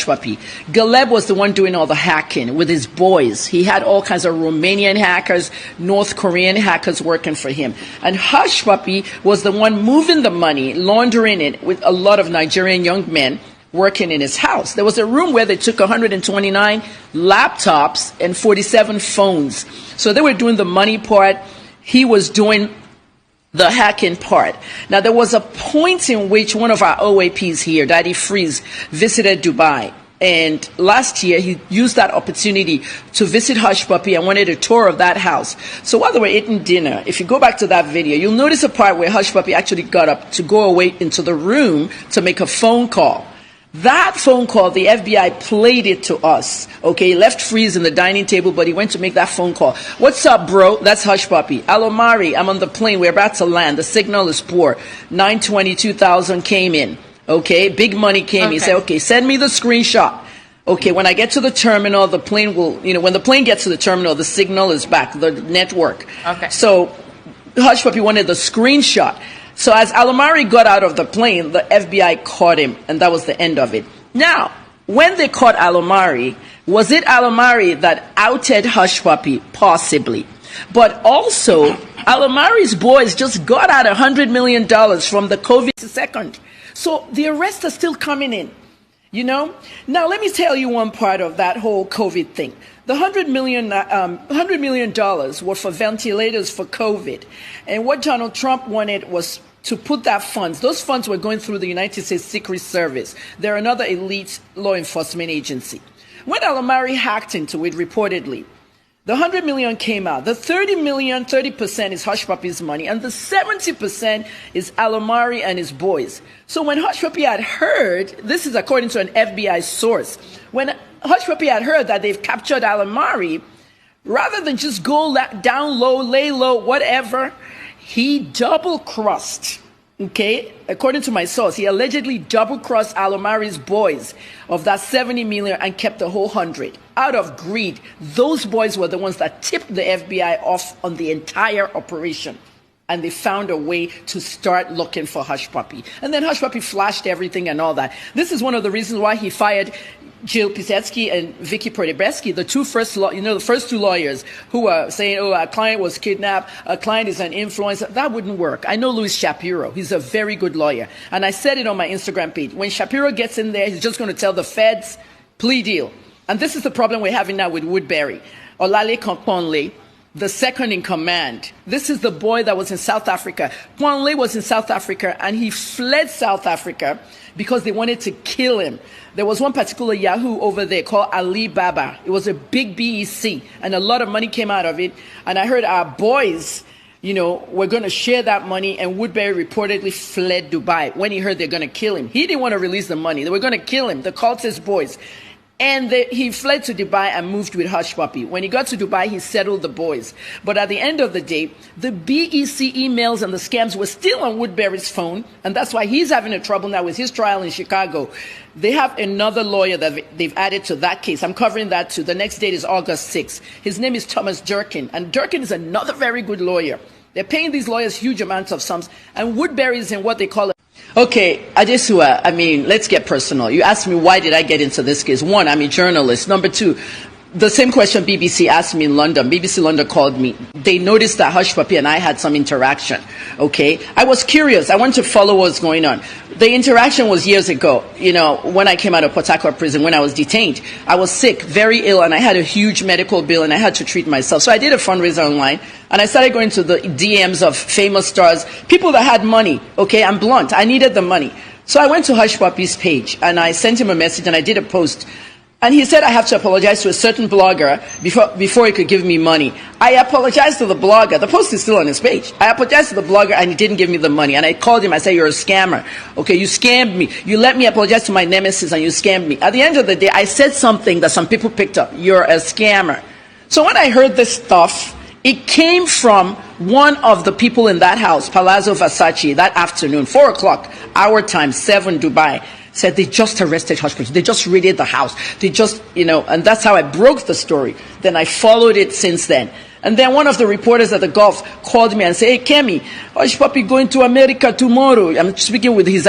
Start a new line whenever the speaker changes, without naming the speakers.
Hushpuppi. Galeb was the one doing all the hacking with his boys. He had all kinds of Romanian hackers, North Korean hackers working for him. And Hushpuppi was the one moving the money, laundering it with a lot of Nigerian young men working in his house. There was a room where they took 129 laptops and 47 phones. So they were doing the money part. He was doing the hacking part. Now, there was a point in which one of our OAPs here, Daddy Freeze, visited Dubai. And last year, he used that opportunity to visit Hushpuppi and wanted a tour of that house. So while they were eating dinner, if you go back to that video, you'll notice a part where Hushpuppi actually got up to go away into the room to make a phone call. That phone call, the FBI played it to us. Okay, he left Freeze in the dining table, but he went to make that phone call. What's up, bro? That's Hushpuppi. Alomari, I'm on the plane. We're about to land. The signal is poor. 922,000 came in. Okay, big money came. Okay. He said, okay, send me the screenshot. Okay, when I get to the terminal, the plane will, when the plane gets to the terminal, the signal is back, the network. Okay. So Hushpuppi wanted the screenshot. So as Alomari got out of the plane, the FBI caught him, and that was the end of it. Now, when they caught Alomari, was it Alomari that outed Hushpuppi? Possibly. But also, Alomari's boys just got out $100 million from the COVID second. So the arrests are still coming in, Now, let me tell you one part of that whole COVID thing. The $100 million were for ventilators for COVID. And what Donald Trump wanted was to put that funds. Those funds were going through the United States Secret Service. They're another elite law enforcement agency. When Alomari hacked into it, reportedly, the $100 million came out. The 30% is Hushpuppi's money, and the 70% is Alomari and his boys. So when Hushpuppi had heard, this is according to an FBI source, when Hushpuppi had heard that they've captured Alomari, rather than just go down low, lay low, whatever, he double-crossed. Okay, according to my source, he allegedly double-crossed Alomari's boys of that 70 million and kept the whole 100. Out of greed, those boys were the ones that tipped the FBI off on the entire operation. And they found a way to start looking for Hushpuppi. And then Hushpuppi flashed everything and all that. This is one of the reasons why he fired Jill Pisetsky and Vicky Prodebeski, the first two lawyers who were saying, oh, our client was kidnapped, our client is an influencer. That wouldn't work. I know Louis Shapiro. He's a very good lawyer. And I said it on my Instagram page. When Shapiro gets in there, he's just going to tell the feds, plea deal. And this is the problem we're having now with Woodbury. Olale Kwanle, the second in command. This is the boy that was in South Africa. Kwanle was in South Africa, and he fled South Africa because they wanted to kill him. There was one particular Yahoo over there called Alibaba. It was a big BEC, and a lot of money came out of it. And I heard our boys, were going to share that money, and Woodbury reportedly fled Dubai when he heard they're going to kill him. He didn't want to release the money. They were going to kill him, the cultist boys. And he fled to Dubai and moved with Hushpuppi. When he got to Dubai, he settled the boys. But at the end of the day, the BEC emails and the scams were still on Woodbury's phone. And that's why he's having a trouble now with his trial in Chicago. They have another lawyer that they've added to that case. I'm covering that too. The next date is August 6th. His name is Thomas Durkin. And Durkin is another very good lawyer. They're paying these lawyers huge amounts of sums. And Woodbury is in what they call Okay, Adesua, let's get personal. You asked me why did I get into this case. One, I'm a journalist. Number two, the same question BBC asked me in London. BBC London called me. They noticed that Hushpuppi and I had some interaction. Okay, I was curious. I wanted to follow what's going on. The interaction was years ago, when I came out of Port Harcourt prison, when I was detained. I was sick, very ill, and I had a huge medical bill, and I had to treat myself. So I did a fundraiser online, and I started going to the DMs of famous stars, people that had money. Okay, I'm blunt. I needed the money. So I went to Hushpuppi's page, and I sent him a message, and I did a post. And he said I have to apologize to a certain blogger before he could give me money. I apologized to the blogger. The post is still on his page. I apologized to the blogger, and he didn't give me the money. And I called him. I said, you're a scammer. Okay, you scammed me. You let me apologize to my nemesis, and you scammed me. At the end of the day, I said something that some people picked up. You're a scammer. So when I heard this stuff, it came from one of the people in that house, Palazzo Versace, that afternoon, 4 o'clock, our time, 7 Dubai. Said they just arrested Hushpuppi. They just raided the house. They just, and that's how I broke the story. Then I followed it since then. And then one of the reporters at the Gulf called me and said, hey, Kemi, Hushpuppi going to America tomorrow. I'm speaking with his